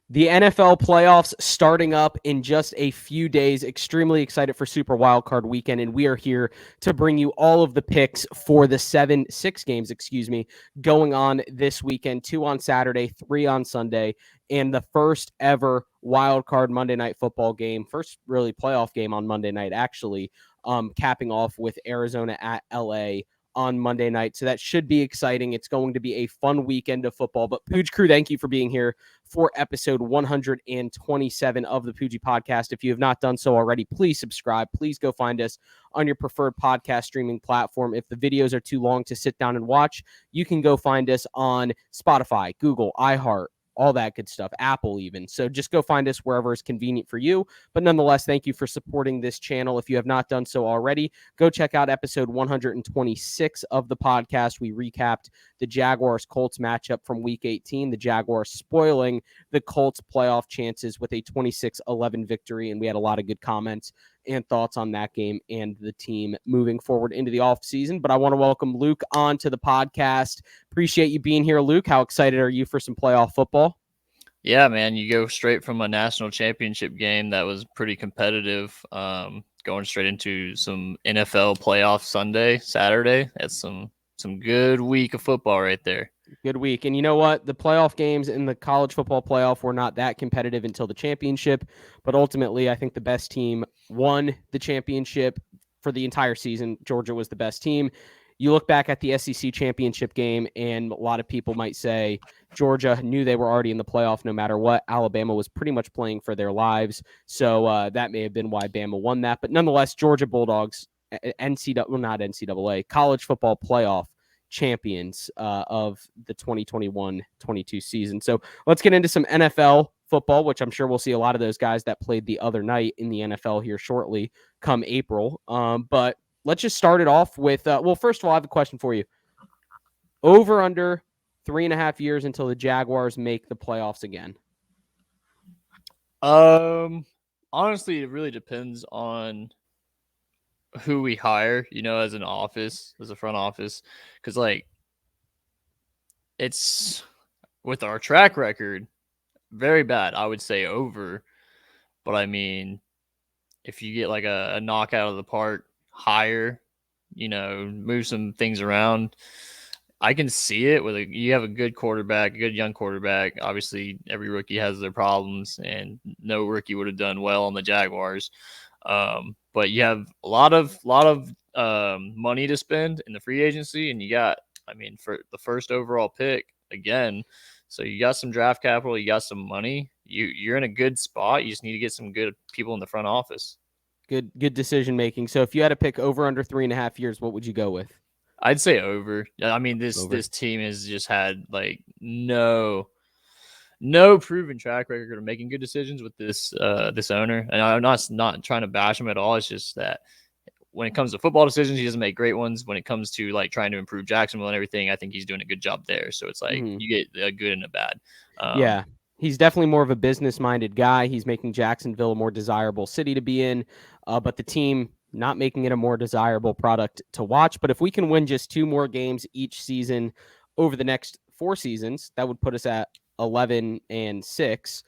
The NFL playoffs starting up in just a few days. Extremely excited for Super Wildcard Weekend, and we are here to bring you all of the picks for the six games, going on this weekend. 2 on Saturday, 3 on Sunday, and the first ever Wildcard Monday Night Football game. First really playoff game on Monday night, actually, capping off with Arizona at LA on Monday night. So that should be exciting. It's going to be a fun weekend of football. But Pooch Crew, thank you for being here for episode 127 of the Poogie Podcast. If you have not done so already, please subscribe. Please go find us on your preferred podcast streaming platform. If the videos are too long to sit down and watch, you can go find us on Spotify, Google, iHeart, all that good stuff, Apple even. So just go find us wherever is convenient for you. But nonetheless, thank you for supporting this channel. If you have not done so already, go check out episode 126 of the podcast. We recapped the Jaguars-Colts matchup from Week 18, the Jaguars spoiling the Colts playoff chances with a 26-11 victory, and we had a lot of good comments and thoughts on that game and the team moving forward into the offseason. But I want to welcome Luke on to the podcast. Appreciate you being here, Luke. How excited are you for some playoff football? Yeah, man, you go straight from a national championship game that was pretty competitive, going straight into some NFL playoff Saturday. That's some good week of football right there. Good week. And you know what? The playoff games in the college football playoff were not that competitive until the championship. But ultimately, I think the best team won the championship for the entire season. Georgia was the best team. You look back at the SEC championship game, and a lot of people might say Georgia knew they were already in the playoff no matter what. Alabama was pretty much playing for their lives. So that may have been why Bama won that. But nonetheless, Georgia Bulldogs, not NCAA, college football playoff champions of the 2021-22 season. So let's get into some NFL football, which I'm sure we'll see a lot of those guys that played the other night in the NFL here shortly come April. But let's just start it off with, first of all, I have a question for you. Over under 3.5 years until the Jaguars make the playoffs again? Honestly, it really depends on who we hire, as a front office. Because, it's with our track record, very bad. I would say over. But, I mean, if you get, a knockout of the park higher, move some things around, I can see it you have a good quarterback, a good young quarterback. Obviously, every rookie has their problems, and no rookie would have done well on the Jaguars. But you have a lot of money to spend in the free agency, and you got, for the first overall pick again. So you got some draft capital, you got some money. You're in a good spot. You just need to get some good people in the front office. Good decision making. So if you had to pick over under 3.5 years, what would you go with? I'd say over. This team has just had no proven track record of making good decisions with this owner. And I'm not trying to bash him at all. It's just that when it comes to football decisions, he doesn't make great ones. When it comes to trying to improve Jacksonville and everything, I think he's doing a good job there. So it's you get a good and a bad. Yeah. He's definitely more of a business-minded guy. He's making Jacksonville a more desirable city to be in, but the team not making it a more desirable product to watch. But if we can win just 2 more games each season over the next 4 seasons, that would put us at 11-6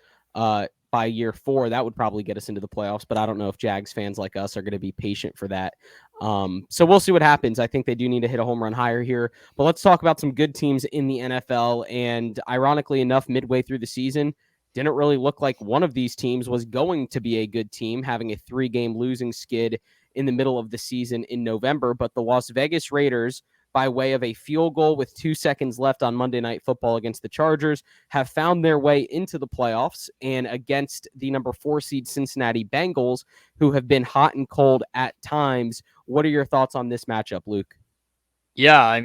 by year 4. That would probably get us into the playoffs, but I don't know if Jags fans like us are going to be patient for that. So we'll see what happens. I think they do need to hit a home run higher here. But let's talk about some good teams in the NFL. And ironically enough, midway through the season, didn't really look like one of these teams was going to be a good team, having a 3-game losing skid in the middle of the season in November. But the Las Vegas Raiders, by way of a field goal with 2 seconds left on Monday Night Football against the Chargers, have found their way into the playoffs, and against the number 4 seed Cincinnati Bengals, who have been hot and cold at times. What are your thoughts on this matchup, Luke? Yeah,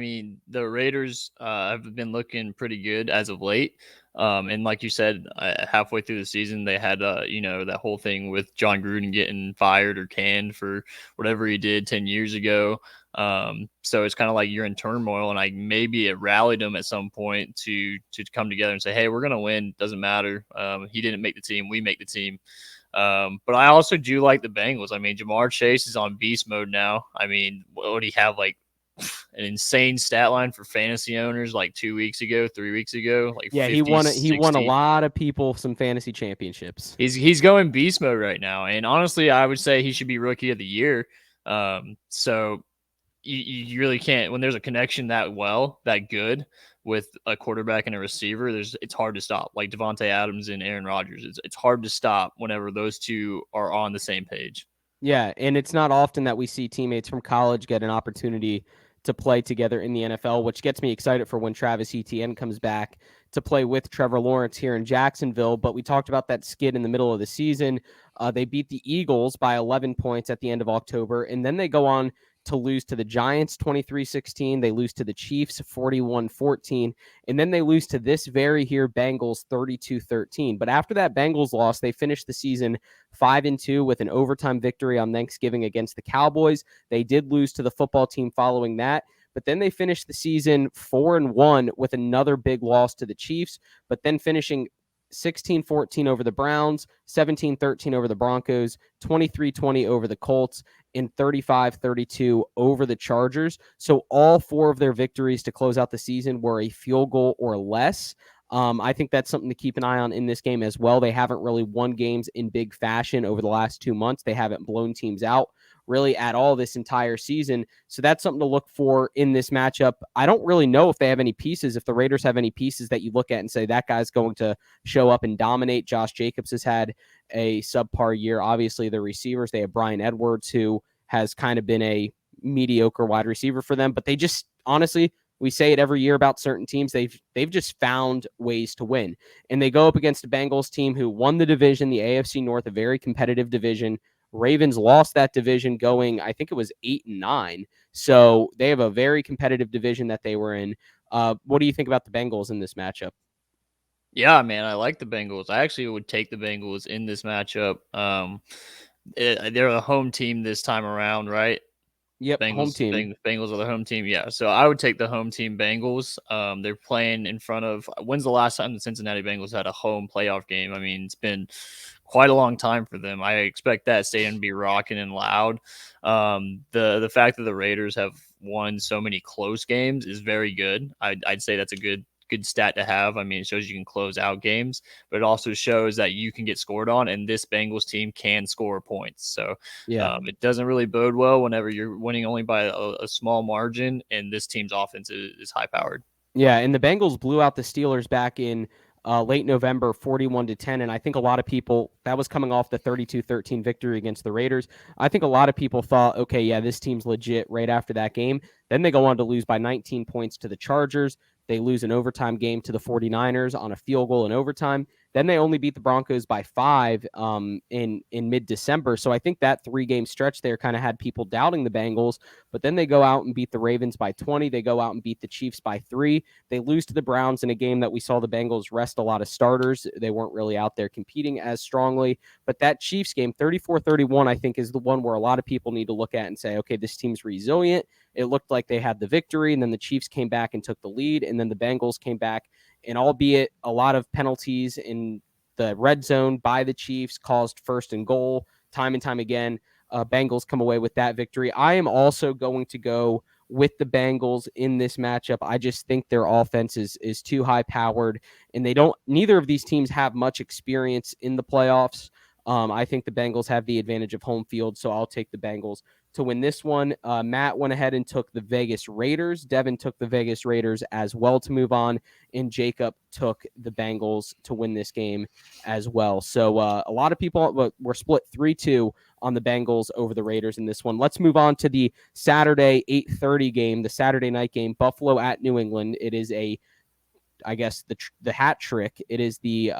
the Raiders have been looking pretty good as of late. And like you said, halfway through the season, they had, that whole thing with John Gruden getting fired or canned for whatever he did 10 years ago. So it's kind of like you're in turmoil, and maybe it rallied them at some point to come together and say, hey, we're going to win. Doesn't matter. He didn't make the team. We make the team. But I also do like the Bengals. Jamar Chase is on beast mode now. What would he have, an insane stat line for fantasy owners like 2 weeks ago, 3 weeks ago, like Yeah, 50, he won a 60. lot of people some fantasy championships. He's going beast mode right now, and honestly, I would say he should be rookie of the year. So you really can't, when there's a connection that good with a quarterback and a receiver. It's hard to stop. Like Devontae Adams and Aaron Rodgers, it's hard to stop whenever those two are on the same page. Yeah, and it's not often that we see teammates from college get an opportunity to play together in the NFL, which gets me excited for when Travis Etienne comes back to play with Trevor Lawrence here in Jacksonville. But we talked about that skid in the middle of the season. They beat the Eagles by 11 points at the end of October, and then they go on to lose to the Giants 23-16. They lose to the Chiefs 41-14, and then they lose to this very here Bengals 32-13. But after that Bengals loss, they finished the season 5-2 with an overtime victory on Thanksgiving against the Cowboys. They did lose to the football team following that, but then they finished the season 4-1 with another big loss to the Chiefs, but then finishing 16-14 over the Browns, 17-13 over the Broncos, 23-20 over the Colts, and 35-32 over the Chargers. So all four of their victories to close out the season were a field goal or less. I think that's something to keep an eye on in this game as well. They haven't really won games in big fashion over the last 2 months. They haven't blown teams out really at all this entire season. So that's something to look for in this matchup. I don't really know if they have any pieces, if the Raiders have any pieces that you look at and say that guy's going to show up and dominate. Josh Jacobs has had a subpar year. Obviously, the receivers, they have Bryan Edwards, who has kind of been a mediocre wide receiver for them, but they just honestly, we say it every year about certain teams. They've just found ways to win. And they go up against a Bengals team who won the division, the AFC North, a very competitive division. Ravens lost that division going, I think it was 8-9. So they have a very competitive division that they were in. What do you think about the Bengals in this matchup? Yeah, man, I like the Bengals. I actually would take the Bengals in this matchup. They're a home team this time around, right? Yep, home team. Bengals are the home team. Yeah, so I would take the home team Bengals. They're playing in front of. When's the last time the Cincinnati Bengals had a home playoff game? I mean, it's been quite a long time for them. I expect that stadium to be rocking and loud. The fact that the Raiders have won so many close games is very good. I'd say that's a good stat to have. I mean, it shows you can close out games, but it also shows that you can get scored on, and this Bengals team can score points. So Yeah. it doesn't really bode well whenever you're winning only by a small margin, and this team's offense is high powered. Yeah, and the Bengals blew out the Steelers back in late November, 41-10, and I think a lot of people, that was coming off the 32-13 victory against the Raiders. I think a lot of people thought, okay, yeah, this team's legit right after that game. Then they go on to lose by 19 points to the Chargers. They lose an overtime game to the 49ers on a field goal in overtime. Then they only beat the Broncos by 5 in mid-December. So I think that 3-game stretch there kind of had people doubting the Bengals. But then they go out and beat the Ravens by 20. They go out and beat the Chiefs by 3. They lose to the Browns in a game that we saw the Bengals rest a lot of starters. They weren't really out there competing as strongly. But that Chiefs game, 34-31, I think is the one where a lot of people need to look at and say, okay, this team's resilient. It looked like they had the victory, and then the Chiefs came back and took the lead, and then the Bengals came back, and albeit a lot of penalties in the red zone by the Chiefs caused first and goal time and time again, Bengals come away with that victory. I am also going to go with the Bengals in this matchup. I just think their offense is too high powered, and neither of these teams have much experience in the playoffs. I think the Bengals have the advantage of home field, so I'll take the Bengals to win this one. Matt went ahead and took the Vegas Raiders. Devin took the Vegas Raiders as well to move on, and Jacob took the Bengals to win this game as well. So a lot of people were split 3-2 on the Bengals over the Raiders in this one. Let's move on to the Saturday 8:30 game, the Saturday night game, Buffalo at New England. It is I guess the hat trick. It is the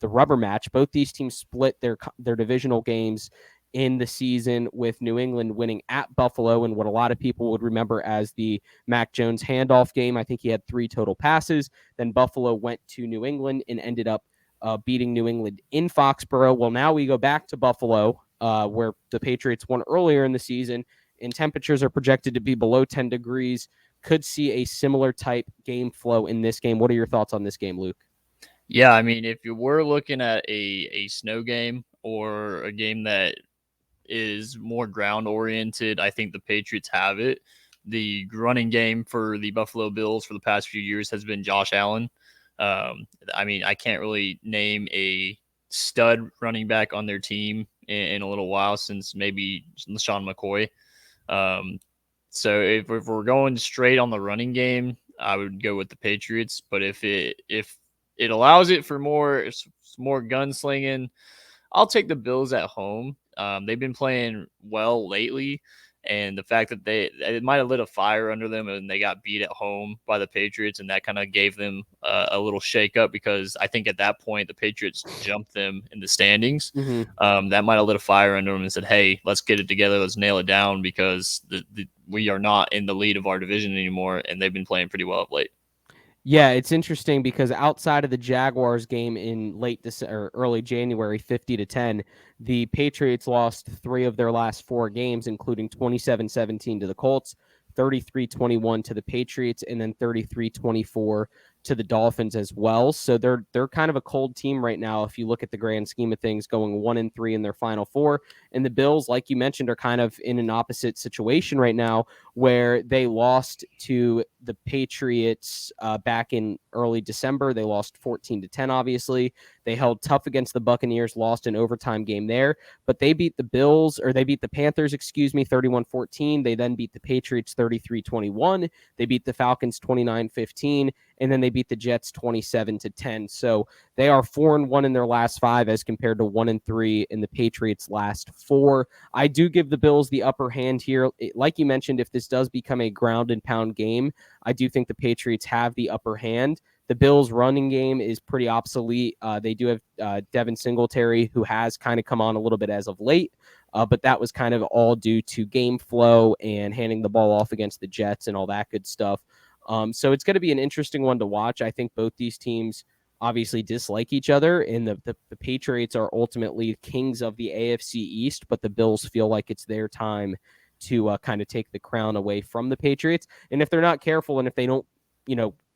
rubber match. Both these teams split their divisional games in the season, with New England winning at Buffalo in what a lot of people would remember as the Mac Jones handoff game. I think he had 3 total passes. Then Buffalo went to New England and ended up beating New England in Foxborough. Well, now we go back to Buffalo, where the Patriots won earlier in the season, and temperatures are projected to be below 10 degrees. Could see a similar type game flow in this game. What are your thoughts on this game, Luke? Yeah, I mean, if you were looking at a snow game or a game that is more ground oriented, I think the Patriots have it. the running game for the Buffalo Bills for the past few years has been Josh Allen. I mean, I can't really name a stud running back on their team in a little while since maybe LaShawn McCoy. So if we're going straight on the running game, I would go with the Patriots. But if it allows it for more gunslinging, I'll take the Bills at home. They've been playing well lately, and the fact that it might have lit a fire under them and they got beat at home by the Patriots, and that kind of gave them a little shake up because I think at that point the Patriots jumped them in the standings. Mm-hmm. That might have lit a fire under them and said, "Hey, let's get it together, let's nail it down," because we are not in the lead of our division anymore, and they've been playing pretty well of late. Yeah, it's interesting because outside of the Jaguars game in late December, early January, 50-10, the Patriots lost 3 of their last 4 games, including 27-17 to the Colts, 33-21 to the Patriots, and then 33-24 to the Dolphins as well. So they're kind of a cold team right now if you look at the grand scheme of things, going 1-3 in their final 4. And the Bills, like you mentioned, are kind of in an opposite situation right now, where they lost to the Patriots back in early December. They lost 14-10, obviously. They held tough against the Buccaneers, lost an overtime game there, but they beat the Panthers, 31-14. They then beat the Patriots 33-21. They beat the Falcons 29-15, and then they beat the Jets 27-10. So they are 4-1 in their last 5 as compared to 1-3 in the Patriots' last 4. I do give the Bills the upper hand here. Like you mentioned, if this does become a ground and pound game, I do think the Patriots have the upper hand. The Bills' running game is pretty obsolete. They do have Devin Singletary, who has kind of come on a little bit as of late, but that was kind of all due to game flow and handing the ball off against the Jets and all that good stuff. So it's going to be an interesting one to watch. I think both these teams obviously dislike each other, and the Patriots are ultimately kings of the AFC East, but the Bills feel like it's their time to kind of take the crown away from the Patriots. And if they're not careful, and if they don't,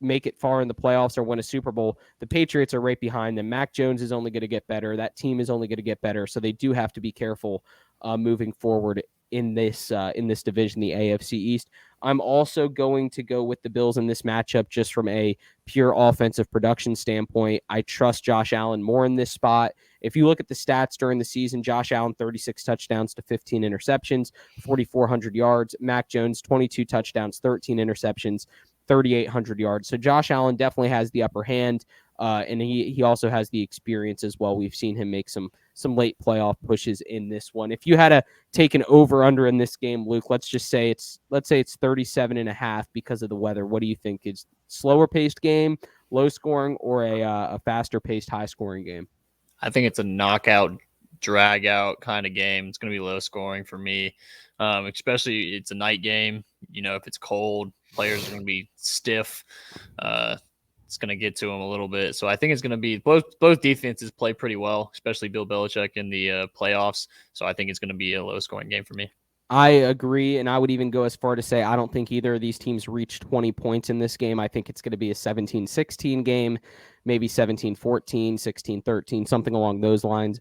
make it far in the playoffs or win a Super Bowl, the Patriots are right behind them. Mac Jones is only going to get better. That team is only going to get better. So they do have to be careful moving forward in this division, the AFC East. I'm also going to go with the Bills in this matchup just from a pure offensive production standpoint. I trust Josh Allen more in this spot. If you look at the stats during the season, Josh Allen, 36 touchdowns to 15 interceptions, 4,400 yards. Mac Jones, 22 touchdowns, 13 interceptions, 3,800 yards. So Josh Allen definitely has the upper hand, and he also has the experience as well. We've seen him make some late playoff pushes in this one. If you had to take an over-under in this game, Luke, let's say it's 37.5 because of the weather. What do you think? Is slower-paced game, low-scoring, or a faster-paced, high-scoring game? I think it's a knockout, drag-out kind of game. It's going to be low-scoring for me, especially it's a night game. If it's cold, players are going to be stiff. It's going to get to them a little bit. So I think it's going to be both defenses play pretty well, especially Bill Belichick in the playoffs. So I think it's going to be a low-scoring game for me. I agree, and I would even go as far to say I don't think either of these teams reach 20 points in this game. I think it's going to be a 17-16 game, maybe 17-14, 16-13, something along those lines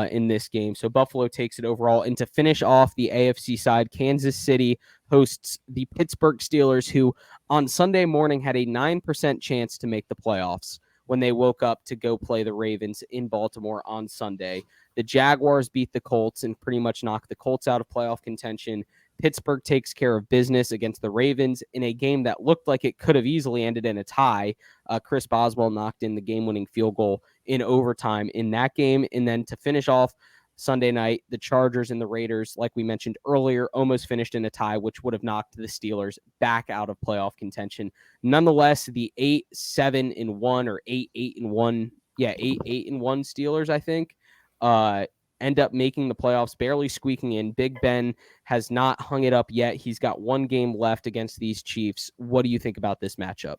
in this game. So Buffalo takes it overall. And to finish off the AFC side, Kansas City hosts the Pittsburgh Steelers, who on Sunday morning had a 9% chance to make the playoffs when they woke up to go play the Ravens in Baltimore on Sunday. The Jaguars beat the Colts and pretty much knocked the Colts out of playoff contention. Pittsburgh takes care of business against the Ravens in a game that looked like it could have easily ended in a tie. Chris Boswell knocked in the game-winning field goal in overtime in that game. And then to finish off Sunday night, the Chargers and the Raiders, like we mentioned earlier, almost finished in a tie, which would have knocked the Steelers back out of playoff contention. Nonetheless, the 8-7-1 or 8-8-1, 8-8-1 Steelers, I think, end up making the playoffs, barely squeaking in. Big Ben has not hung it up yet. He's got one game left against these Chiefs. What do you think about this matchup?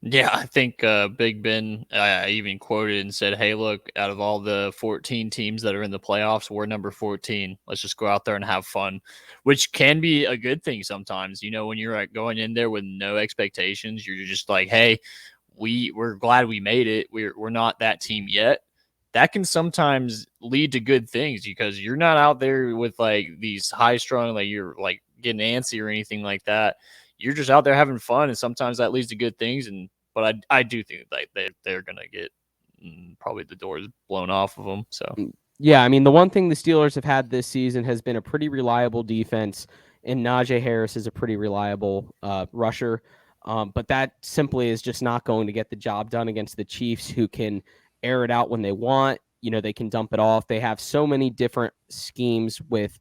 Yeah, I think Big Ben, I even quoted and said, hey, look, out of all the 14 teams that are in the playoffs, we're number 14. Let's just go out there and have fun, which can be a good thing sometimes. When you're going in there with no expectations, you're just like, hey, we're glad we made it. We're not that team yet. That can sometimes lead to good things because you're not out there with like these high strung, like you're like getting antsy or anything like that. You're just out there having fun, and sometimes that leads to good things. But I do think like they're gonna get probably the doors blown off of them. So Yeah, I mean, the one thing the Steelers have had this season has been a pretty reliable defense, and Najee Harris is a pretty reliable rusher. But that simply is just not going to get the job done against the Chiefs, who can air it out when they want. They can dump it off. They have so many different schemes with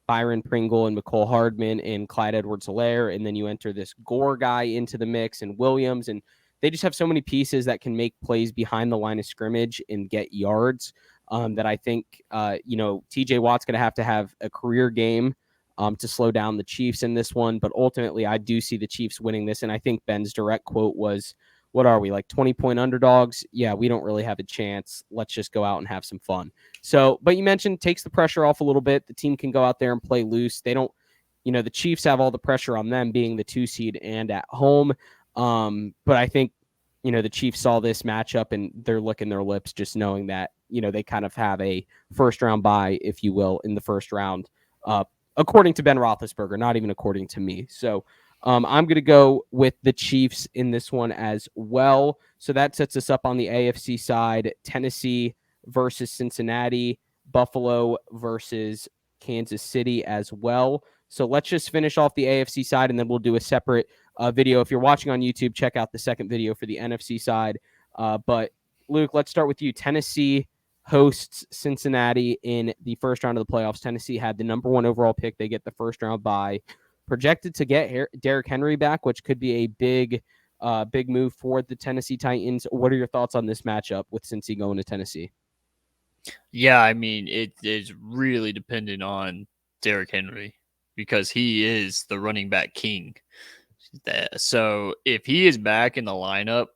Byron Pringle and McCole Hardman and Clyde Edwards-Helaire, and then you enter this Gore guy into the mix and Williams, and they just have so many pieces that can make plays behind the line of scrimmage and get yards. That I think, TJ Watt's going to have a career game to slow down the Chiefs in this one. But ultimately, I do see the Chiefs winning this. And I think Ben's direct quote was, what are we, like 20-point underdogs? Yeah, we don't really have a chance. Let's just go out and have some fun. So, but you mentioned takes the pressure off a little bit. The team can go out there and play loose. They don't, the Chiefs have all the pressure on them being the 2 seed and at home. But I think, the Chiefs saw this matchup and they're licking their lips just knowing that, they kind of have a first round bye, if you will, in the first round, according to Ben Roethlisberger, not even according to me. So I'm going to go with the Chiefs in this one as well. So that sets us up on the AFC side: Tennessee versus Cincinnati, Buffalo versus Kansas City as well. So let's just finish off the AFC side, and then we'll do a separate video. If you're watching on YouTube, check out the second video for the NFC side. But Luke, let's start with you. Tennessee hosts Cincinnati in the first round of the playoffs. Tennessee had the number 1 overall pick. They get the first round bye. Projected to get Derrick Henry back, which could be a big move for the Tennessee Titans. What are your thoughts on this matchup with Cincy going to Tennessee? Yeah, I mean, it is really dependent on Derrick Henry because he is the running back king. So if he is back in the lineup,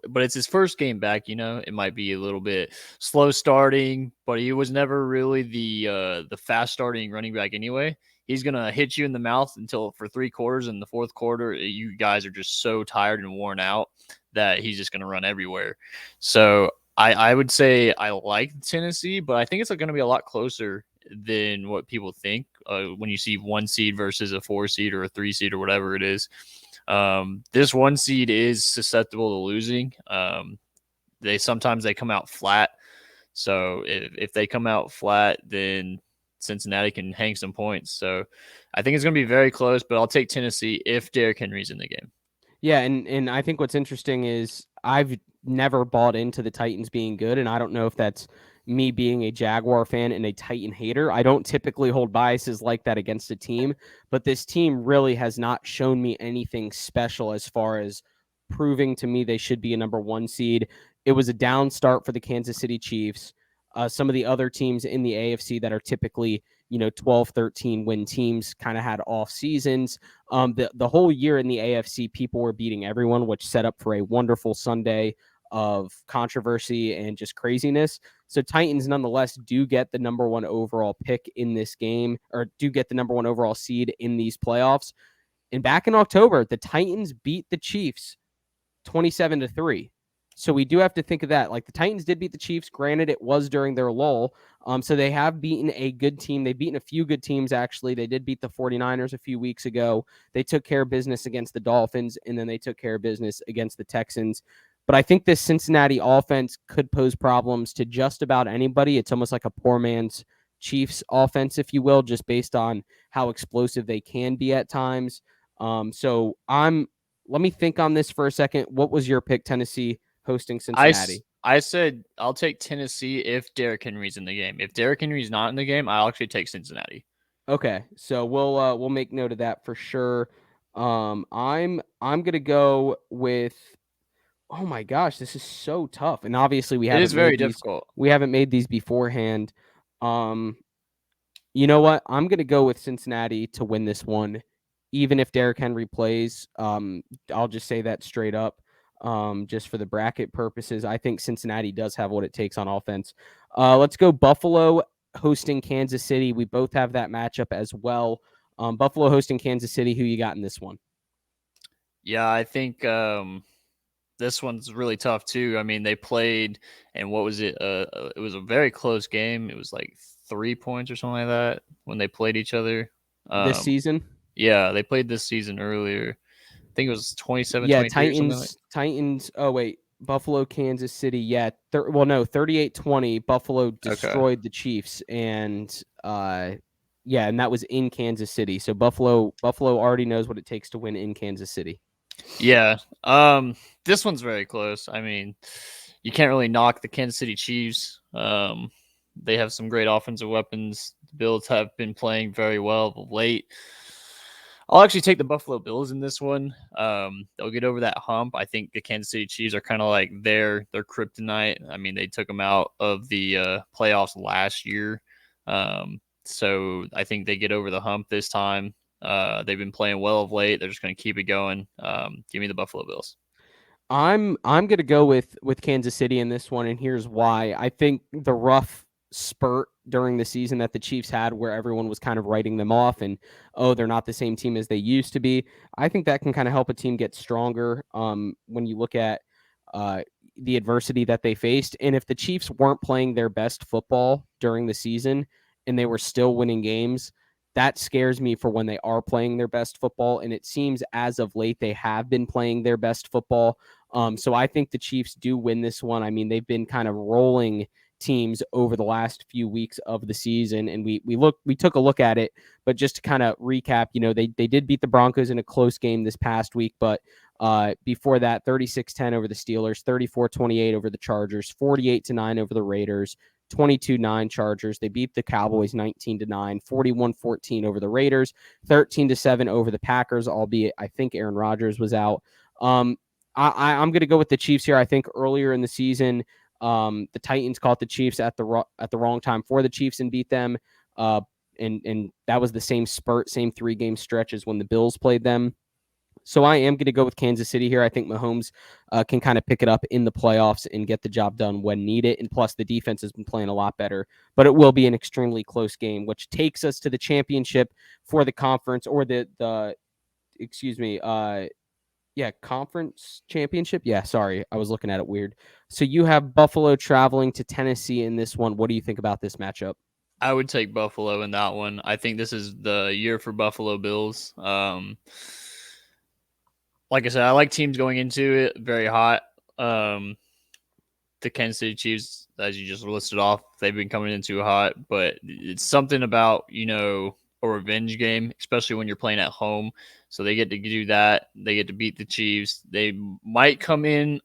but it's his first game back, it might be a little bit slow starting, but he was never really the fast starting running back anyway. He's gonna hit you in the mouth until for 3 quarters. In the fourth quarter, you guys are just so tired and worn out that he's just gonna run everywhere. So I would say I like Tennessee, but I think it's going to be a lot closer than what people think when you see 1 seed versus a 4 seed or a 3 seed or whatever it is. This 1 seed is susceptible to losing. Sometimes they come out flat. So if they come out flat, then Cincinnati can hang some points. So I think it's going to be very close, but I'll take Tennessee if Derrick Henry's in the game. Yeah, and I think what's interesting is I've never bought into the Titans being good, and I don't know if that's me being a Jaguar fan and a Titan hater. I don't typically hold biases like that against a team, but this team really has not shown me anything special as far as proving to me they should be a number 1 seed. It was a down start for the Kansas City Chiefs. Some of the other teams in the AFC that are typically 12, 13 win teams kind of had off seasons. The whole year in the AFC, people were beating everyone, which set up for a wonderful Sunday of controversy and just craziness. So Titans nonetheless do get the number 1 overall pick in this game, or do get the number 1 overall seed in these playoffs. And back in October, the Titans beat the Chiefs 27-3. So we do have to think of that. Like, the Titans did beat the Chiefs. Granted, it was during their lull. So they have beaten a good team. They've beaten a few good teams, actually. They did beat the 49ers a few weeks ago. They took care of business against the Dolphins, and then they took care of business against the Texans. But I think this Cincinnati offense could pose problems to just about anybody. It's almost like a poor man's Chiefs offense, if you will, just based on how explosive they can be at times. Let me think on this for a second. What was your pick, Tennessee hosting Cincinnati? I said I'll take Tennessee if Derrick Henry's in the game. If Derrick Henry's not in the game, I'll actually take Cincinnati. Okay, so we'll make note of that for sure. I'm gonna go with. Oh my gosh, this is so tough, and obviously It is very difficult. We haven't made these beforehand. You know what? I'm gonna go with Cincinnati to win this one, even if Derrick Henry plays. I'll just say that straight up. Just for the bracket purposes, I think Cincinnati does have what it takes on offense. Let's go Buffalo hosting Kansas City. We both have that matchup as well. Buffalo hosting Kansas City. Who you got in this one? Yeah, I think this one's really tough too. I mean, they played, and what was it? It was a very close game. It was like 3 points or something like that when they played each other This season. Yeah, they played this season earlier. I think it was 27-23 Yeah, or something like. Titans. Oh wait, Buffalo, Kansas City. Yeah, well, no, 38-20. Buffalo Okay. destroyed the Chiefs, and yeah, and that was in Kansas City. So Buffalo already knows what it takes to win in Kansas City. Yeah. This one's very close. I mean, you can't really knock the Kansas City Chiefs. They have some great offensive weapons. The Bills have been playing very well of late. I'll actually take the Buffalo Bills in this one. They'll get over that hump. I think the Kansas City Chiefs are kind of like their kryptonite. I mean, they took them out of the playoffs last year. So I think they get over the hump this time. They've been playing well of late. They're just going to keep it going. Give me the Buffalo Bills. I'm gonna go with Kansas City in this one, and here's why. I think the rough spurt during the season that the Chiefs had, where everyone was kind of writing them off, and they're not the same team as they used to be. I think that can kind of help a team get stronger. When you look at uh, the adversity that they faced, and if the Chiefs weren't playing their best football during the season and they were still winning games, that scares me for when they are playing their best football. And it seems as of late they have been playing their best football. So I think the Chiefs do win this one. I mean, they've been kind of rolling teams over the last few weeks of the season, and we took a look at it. But just to kind of recap, they did beat the Broncos in a close game this past week, but before that, 36-10 over the Steelers, 34-28 over the Chargers, 48-9 over the Raiders, 22-9 Chargers. They beat the Cowboys 19-9, 41-14 over the Raiders, 13-7 over the Packers, albeit I think Aaron Rodgers was out. I'm going to go with the Chiefs here. I think earlier in the season, the Titans caught the Chiefs at the wrong time for the Chiefs and beat them. And that was the same spurt, same 3-game stretch as when the Bills played them. So I am going to go with Kansas City here. I think Mahomes can kind of pick it up in the playoffs and get the job done when needed. And plus, the defense has been playing a lot better. But it will be an extremely close game, which takes us to the championship for the conference, or the excuse me, conference championship. Yeah, sorry, I was looking at it weird. So you have Buffalo traveling to Tennessee in this one. What do you think about this matchup? I would take Buffalo in that one. I think this is the year for Buffalo Bills. Like I said, I like teams going into it very hot. The Kansas City Chiefs, as you just listed off, they've been coming in too hot, but it's something about, a revenge game, especially when you're playing at home. So they get to do that. They get to beat the Chiefs. They might come in,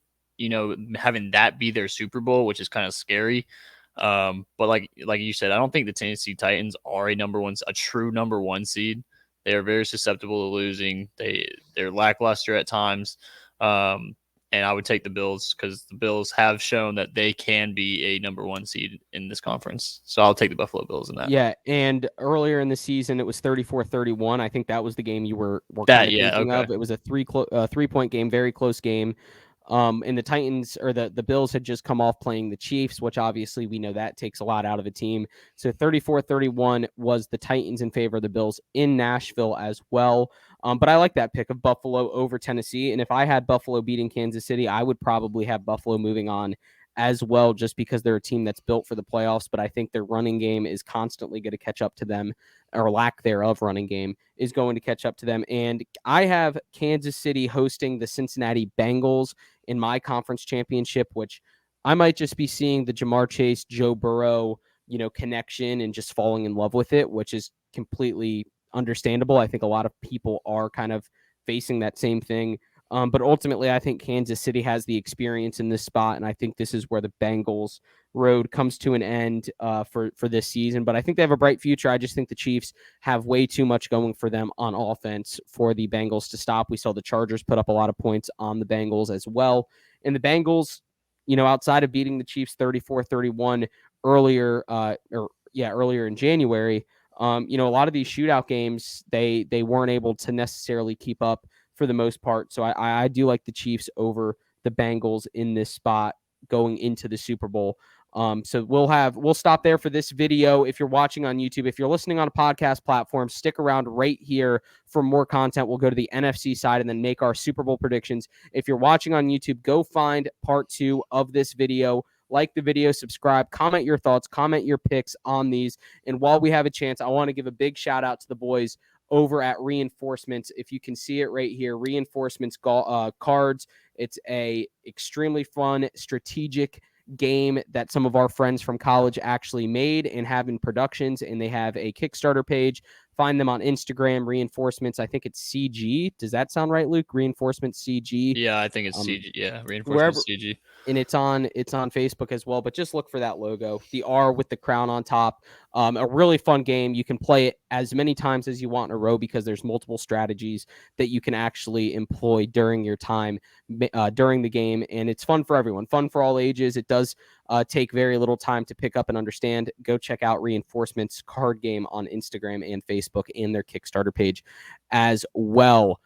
having that be their Super Bowl, which is kind of scary. But like you said, I don't think the Tennessee Titans are a true number one seed. They are very susceptible to losing. They're lackluster at times. And I would take the Bills because the Bills have shown that they can be a number one seed in this conference. So I'll take the Buffalo Bills in that. Yeah, and earlier in the season, it was 34-31. I think that was the game you were kind of thinking of. It was a 3-point game, very close game. And the Titans, or the Bills, had just come off playing the Chiefs, which obviously we know that takes a lot out of a team. So 34-31 was the Titans in favor of the Bills in Nashville as well. But I like that pick of Buffalo over Tennessee. And if I had Buffalo beating Kansas City, I would probably have Buffalo moving on as well, just because they're a team that's built for the playoffs. But I think their running game is constantly going to catch up to them, or lack thereof running game is going to catch up to them. And I have Kansas City hosting the Cincinnati Bengals in my conference championship, which I might just be seeing the Jamar Chase, Joe Burrow, connection and just falling in love with it, which is completely understandable. I think a lot of people are kind of facing that same thing. But ultimately, I think Kansas City has the experience in this spot, and I think this is where the Bengals road comes to an end for this season. But I think they have a bright future. I just think the Chiefs have way too much going for them on offense for the Bengals to stop. We saw the Chargers put up a lot of points on the Bengals as well. And the Bengals, outside of beating the Chiefs 34-31 earlier in January, a lot of these shootout games, they weren't able to necessarily keep up for the most part. So I do like the Chiefs over the Bengals in this spot going into the Super Bowl. So we'll stop there for this video. If you're watching on YouTube, if you're listening on a podcast platform, stick around right here for more content. We'll go to the NFC side and then make our Super Bowl predictions. If you're watching on YouTube, go find part 2 of this video. Like the video, subscribe, comment your thoughts, comment your picks on these. And while we have a chance, I want to give a big shout out to the boys over at Reinforcements. If you can see it right here, Reinforcements cards. It's a extremely fun, strategic game that some of our friends from college actually made and have in productions, and they have a Kickstarter page. Find them on Instagram, Reinforcements. I think it's CG. Does that sound right, Luke? Reinforcements CG. Yeah, I think it's CG. Yeah, Wherever, Reinforcements CG. and it's on Facebook as well. But just look for that logo, the R with the crown on top. A really fun game. You can play it as many times as you want in a row because there's multiple strategies that you can actually employ during your time during the game, and it's fun for everyone, fun for all ages. It does take very little time to pick up and understand. Go check out Reinforcements card game on Instagram and Facebook and their Kickstarter page as well.